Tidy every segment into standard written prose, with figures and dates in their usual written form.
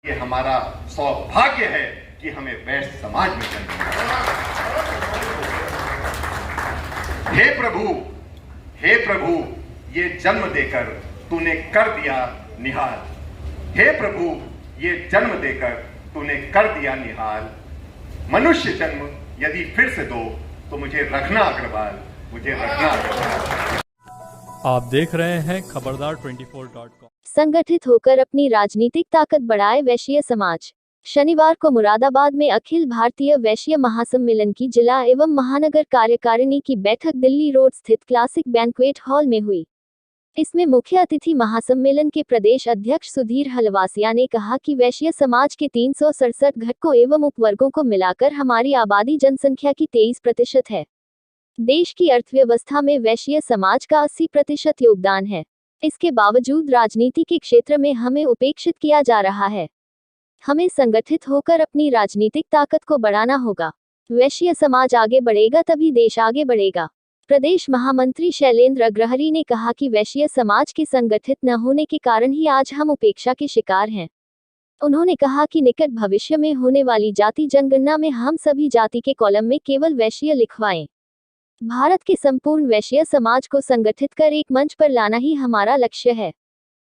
ये हमारा सौभाग्य है कि हमें वैश्य समाज में जन्म मिला। हे प्रभु, ये जन्म देकर तूने कर दिया निहाल। हे प्रभु, ये जन्म देकर तूने कर दिया निहाल। मनुष्य जन्म यदि फिर से दो तो मुझे रखना अग्रवाल, मुझे रखना अग्रवाल। आप देख रहे हैं खबरदार 24.com। संगठित होकर अपनी राजनीतिक ताकत बढ़ाए वैश्य समाज। शनिवार को मुरादाबाद में अखिल भारतीय वैश्य महासम्मेलन की जिला एवं महानगर कार्यकारिणी की बैठक दिल्ली रोड स्थित क्लासिक बैंक्वेट हॉल में हुई। इसमें मुख्य अतिथि महासम्मेलन के प्रदेश अध्यक्ष सुधीर हलवासिया ने कहा कि वैश्य समाज के 367 घटकों एवं उपवर्गों को मिलाकर हमारी आबादी जनसंख्या की 23% है। देश की अर्थव्यवस्था में वैश्य समाज का 80% योगदान है। इसके बावजूद राजनीति के क्षेत्र में हमें उपेक्षित किया जा रहा है। हमें संगठित होकर अपनी राजनीतिक ताकत को बढ़ाना होगा। वैश्य समाज आगे बढ़ेगा तभी देश आगे बढ़ेगा। प्रदेश महामंत्री शैलेंद्र अग्रहरी ने कहा कि वैश्य समाज के संगठित न होने के कारण ही आज हम उपेक्षा के शिकार हैं। उन्होंने कहा कि निकट भविष्य में होने वाली जाति जनगणना में हम सभी जाति के कॉलम में केवल वैश्य लिखवाएं। भारत के संपूर्ण वैश्य समाज को संगठित कर एक मंच पर लाना ही हमारा लक्ष्य है।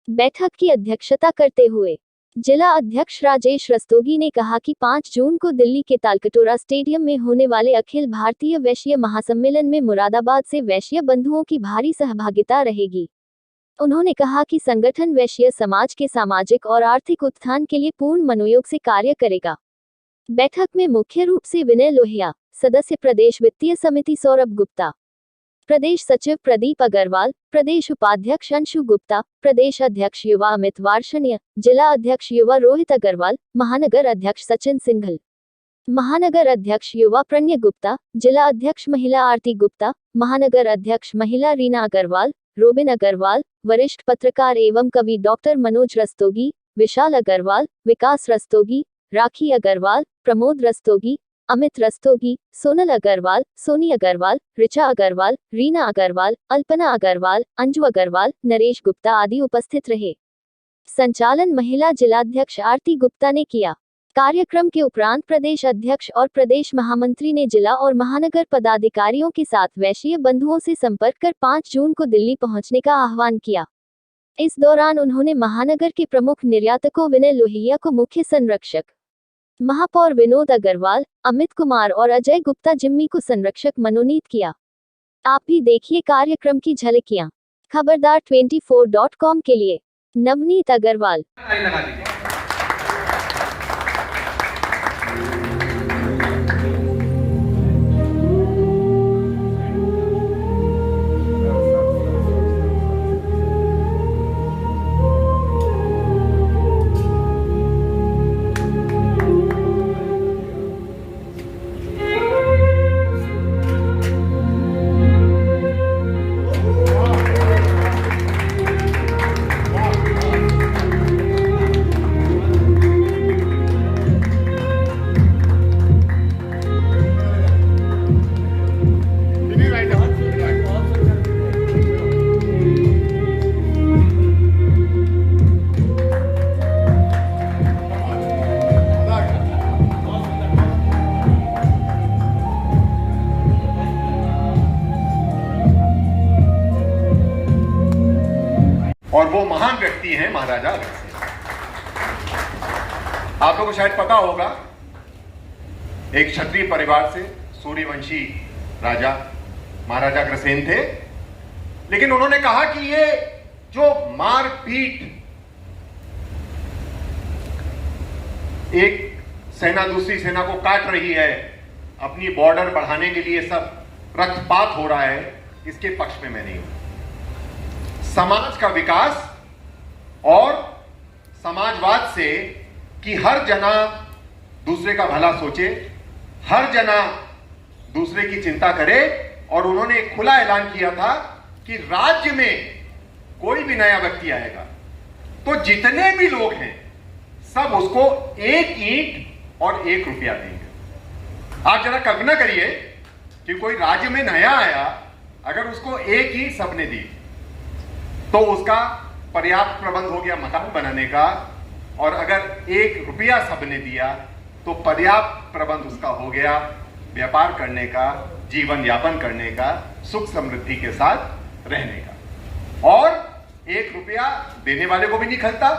बैठक की अध्यक्षता करते हुए जिला अध्यक्ष राजेश रस्तोगी ने कहा कि 5 जून को दिल्ली के तालकटोरा स्टेडियम में होने वाले अखिल भारतीय वैश्य महासम्मेलन में मुरादाबाद से वैश्य बंधुओं की भारी सहभागिता रहेगी। उन्होंने कहा कि संगठन वैश्य समाज के सामाजिक और आर्थिक उत्थान के लिए पूर्ण मनोयोग से कार्य करेगा। बैठक में मुख्य रूप से विनय लोहिया, सदस्य प्रदेश वित्तीय समिति सौरभ गुप्ता, प्रदेश सचिव प्रदीप अग्रवाल, प्रदेश उपाध्यक्ष अंशु गुप्ता, प्रदेश अध्यक्ष युवा अमित वार्षण्य, जिला अध्यक्ष युवा रोहित अग्रवाल, महानगर अध्यक्ष सचिन सिंघल, महानगर अध्यक्ष युवा प्रणय गुप्ता, जिला अध्यक्ष महिला आरती गुप्ता, महानगर अध्यक्ष महिला रीना अग्रवाल, रोबिन अग्रवाल, वरिष्ठ पत्रकार एवं कवि डॉक्टर मनोज रस्तोगी, विशाल अग्रवाल, विकास रस्तोगी, राखी अग्रवाल, प्रमोद रस्तोगी, अमित रस्तोगी, सोनल अग्रवाल, सोनी अग्रवाल, ऋचा अग्रवाल, रीना अग्रवाल, अल्पना अग्रवाल, अंजू अग्रवाल, नरेश गुप्ता आदि उपस्थित रहे। संचालन महिला जिलाध्यक्ष आरती गुप्ता ने किया। कार्यक्रम के उपरांत प्रदेश अध्यक्ष और प्रदेश महामंत्री ने जिला और महानगर पदाधिकारियों के साथ वैश्य बंधुओं से संपर्क कर 5 जून को दिल्ली पहुंचने का आह्वान किया। इस दौरान उन्होंने महानगर के प्रमुख निर्यातकों विनय लोहिया को मुख्य संरक्षक, महापौर विनोद अग्रवाल, अमित कुमार और अजय गुप्ता जिम्मी को संरक्षक मनोनीत किया। आप भी देखिए कार्यक्रम की झलकियां। खबरदार 24.com के लिए नवनीत अग्रवाल। और वो महान व्यक्ति हैं महाराजा अग्रसेन। आप लोगों को शायद पता होगा, एक क्षत्रिय परिवार से सूर्यवंशी राजा महाराजा अग्रसेन थे। लेकिन उन्होंने कहा कि ये जो मारपीट, एक सेना दूसरी सेना को काट रही है, अपनी बॉर्डर बढ़ाने के लिए सब रक्तपात हो रहा है, इसके पक्ष में मैं नहीं हूं। समाज का विकास और समाजवाद से कि हर जना दूसरे का भला सोचे, हर जना दूसरे की चिंता करे। और उन्होंने एक खुला ऐलान किया था कि राज्य में कोई भी नया व्यक्ति आएगा तो जितने भी लोग हैं सब उसको 1 ईंट और 1 रुपया देंगे। आप जरा कल्पना करिए कि कोई राज्य में नया आया, अगर उसको 1 ईंट सबने दी तो उसका पर्याप्त प्रबंध हो गया मकान बनाने का, और अगर 1 रुपया सबने दिया तो पर्याप्त प्रबंध उसका हो गया व्यापार करने का, जीवन यापन करने का, सुख समृद्धि के साथ रहने का। और 1 रुपया देने वाले को भी नहीं खलता,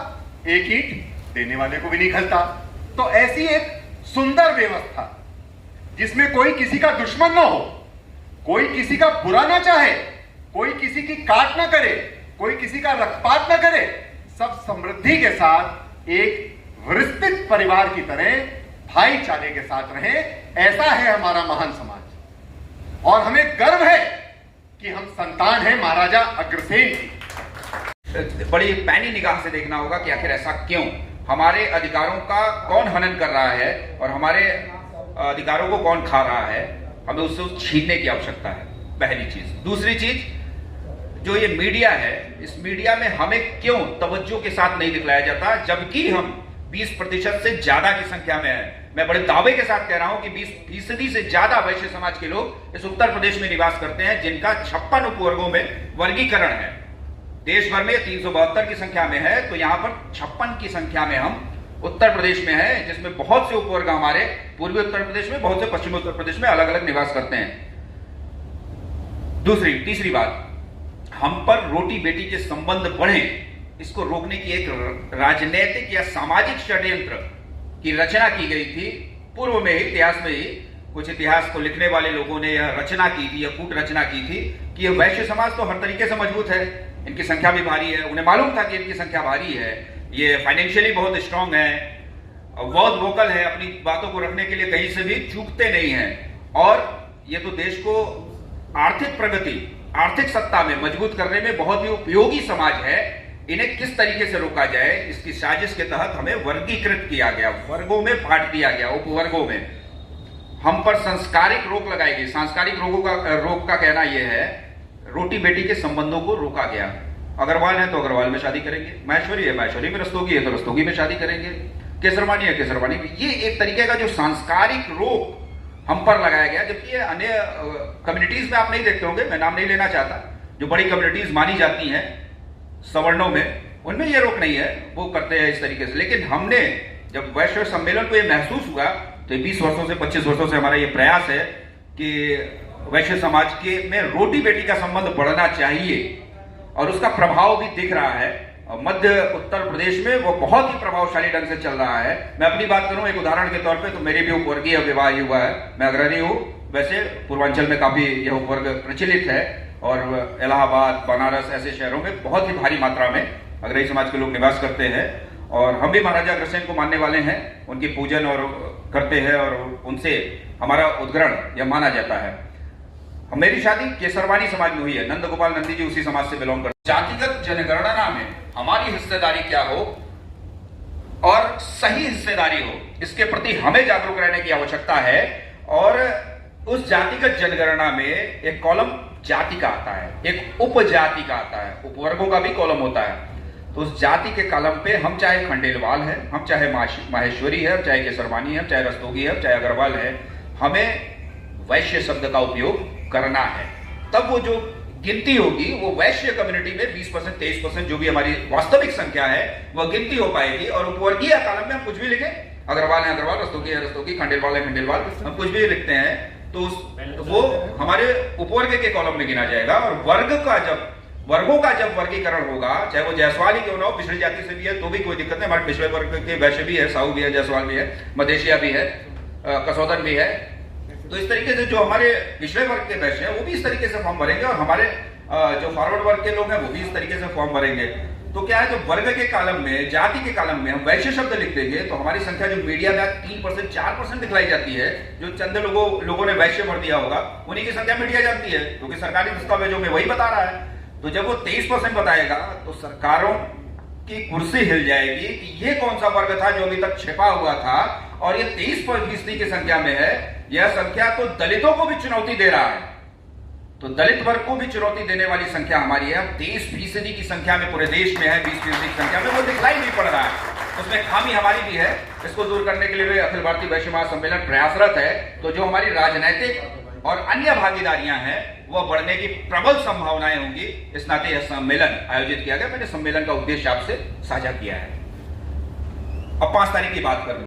1 ईंट देने वाले को भी नहीं खलता। तो ऐसी एक सुंदर व्यवस्था जिसमें कोई किसी का दुश्मन ना हो, कोई किसी का बुरा ना चाहे, कोई किसी की काट ना करे, कोई किसी का रक्तपात ना करे, सब समृद्धि के साथ एक विस्तृत परिवार की तरह भाईचारे के साथ रहे, ऐसा है हमारा महान समाज। और हमें गर्व है कि हम संतान हैं महाराजा अग्रसेन की। बड़ी पैनी निगाह से देखना होगा कि आखिर ऐसा क्यों, हमारे अधिकारों का कौन हनन कर रहा है और हमारे अधिकारों को कौन खा रहा है, हमें उससे छीनने की आवश्यकता है, पहली चीज। दूसरी चीज, जो ये मीडिया है, इस मीडिया में हमें क्यों तवज्जो के साथ नहीं दिखलाया जाता, जबकि हम 20% से ज्यादा की संख्या में है। मैं बड़े दावे के साथ कह रहा हूं कि 20% से ज्यादा वैश्य समाज के लोग इस उत्तर प्रदेश में निवास करते हैं, जिनका 56 उपवर्गों में वर्गीकरण है। देश भर में 372 की संख्या में है, तो यहां पर 56 की संख्या में हम उत्तर प्रदेश में है, जिसमें बहुत से उपवर्ग हमारे पूर्वी उत्तर प्रदेश में, बहुत से पश्चिमी उत्तर प्रदेश में अलग अलग निवास करते हैं। तीसरी बात, हम पर रोटी बेटी के संबंध बढ़े, इसको रोकने की एक राजनीतिक या सामाजिक षड्यंत्र की रचना की गई थी। पूर्व में ही, इतिहास में ही कुछ इतिहास को लिखने वाले लोगों ने यह रचना की थी, यह कूट रचना की थी कि यह वैश्य समाज तो हर तरीके से मजबूत है, इनकी संख्या भी भारी है, उन्हें मालूम था कि इनकी संख्या भारी है, ये फाइनेंशियली बहुत स्ट्रांग है, बहुत वोकल है, अपनी बातों को रखने के लिए कहीं से भी चूकते नहीं हैं, और ये तो देश को आर्थिक प्रगति, आर्थिक सत्ता में मजबूत करने में बहुत ही उपयोगी समाज है। इन्हें किस तरीके से रोका जाए, इसकी साजिश के तहत हमें वर्गीकृत किया गया, वर्गों में बांट दिया गया, उपवर्गों में। हम पर संस्कारिक रोक लगाई गई। सांस्कारिक रोग का कहना यह है, रोटी बेटी के संबंधों को रोका गया। अग्रवाल है तो अग्रवाल में शादी करेंगे, महेश्वरी है महेश्वरी में, रस्तोगी है तो रस्तोगी में शादी करेंगे, केसरवानी है केसरवानी में। ये एक तरीके का जो सांस्कारिक रोग हम पर लगाया गया, जबकि ये अन्य कम्युनिटीज में आप नहीं देखते होंगे, मैं नाम नहीं लेना चाहता, जो बड़ी कम्युनिटीज मानी जाती हैं सवर्णों में, उनमें ये रोक नहीं है, वो करते हैं इस तरीके से। लेकिन हमने जब वैश्विक सम्मेलन को ये महसूस हुआ, तो 20 वर्षों से 25 वर्षों से हमारा ये प्रयास है कि वैश्य समाज के में रोटी बेटी का संबंध बढ़ना चाहिए, और उसका प्रभाव भी दिख रहा है। मध्य उत्तर प्रदेश में वो बहुत ही प्रभावशाली ढंग से चल रहा है। मैं अपनी बात करूं एक उदाहरण के तौर पे, तो मेरे भी उपवर्गीय विवाह ही हुआ है, मैं अग्रणी हूं। वैसे पूर्वांचल में काफी यह उपवर्ग प्रचलित है, और इलाहाबाद, बनारस ऐसे शहरों में बहुत ही भारी मात्रा में अग्रणी समाज के लोग निवास करते हैं, और हम भी महाराजा अग्रसेन को मानने वाले हैं, उनकी पूजन और करते हैं, और उनसे हमारा उद्गरण यह माना जाता है। मेरी शादी केसरवानी समाज में हुई है, नंद गोपाल नंदी जी उसी समाज से बिलोंग करते। जातिगत जनगणना में हमारी हिस्सेदारी क्या हो और सही हिस्सेदारी हो, इसके प्रति हमें जागरूक रहने की आवश्यकता है। और उस जातिगत जनगणना में एक कॉलम जाति का आता है, एक उपजाति का आता है, उपवर्गों का भी कॉलम होता है। तो उस जाति के कॉलम पे हम चाहे खंडेलवाल है, हम चाहे माहेश्वरी है, चाहे केसरवानी है, चाहे रस्तोगी है, चाहे अग्रवाल है, हमें वैश्य शब्द का उपयोग करना है। तब वो जो गिनती होगी वो वैश्य कम्युनिटी में 20%, 23% जो भी हमारी वास्तविक संख्या है वह गिनती हो पाएगी। और उपवर्गीय कॉलम में हम कुछ भी लिखें, अग्रवाल है अग्रवाल, रस्तोगी है रस्तोगी, खंडेलवाल है खंडेलवाल, हम कुछ भी लिखते हैं तो वो हमारे उपवर्ग के कॉलम में गिना जाएगा। और वर्गों का जब वर्गीकरण होगा, चाहे वो जायसवाल ही क्यों ना हो, पिछड़ी जाति से भी है तो भी कोई दिक्कत नहीं, हमारे पिछड़े वर्ग के वैश्य भी है, साहू भी है, जायसवाल भी है, मदेशिया भी है, कसौदन भी है। तो इस तरीके से जो हमारे पिछड़े वर्ग के वैश्य हैं वो भी इस तरीके से फॉर्म भरेंगे, और हमारे जो फॉरवर्ड वर्ग के लोग हैं वो भी इस तरीके से फॉर्म भरेंगे। तो क्या है, जो वर्ग के कॉलम में, जाति के कॉलम में हम वैश्य शब्द लिख देंगे तो हमारी संख्या जो मीडिया में 3%, 4% दिखलाई जाती है, जो चंद लोगों ने वैश्य भर दिया होगा, उन्हीं की संख्या मीडिया जानती है, क्योंकि सरकारी दस्तावेजों में वही बता रहा है। तो जब वो 23% बताएगा तो सरकारों की कुर्सी हिल जाएगी कि ये कौन सा वर्ग था जो अभी तक छिपा हुआ था, और ये 23% की संख्या में है। यह संख्या तो दलितों को भी चुनौती दे रहा है, तो दलित वर्ग को भी चुनौती देने वाली संख्या हमारी है। 23% की संख्या में पूरे देश में है, 20% की संख्या में वो दिखलाई नहीं पड़ रहा है, उसमें खामी हमारी भी है। इसको दूर करने के लिए भी अखिल भारतीय वैश्य महासम्मेलन प्रयासरत है। तो जो हमारी राजनीतिक और अन्य भागीदारियां हैं वह बढ़ने की प्रबल संभावनाएं होंगी। इस नाते यह सम्मेलन आयोजित किया गया, मैंने सम्मेलन का उद्देश्य आपसे साझा किया है। अब 5 तारीख की बात कर लूं।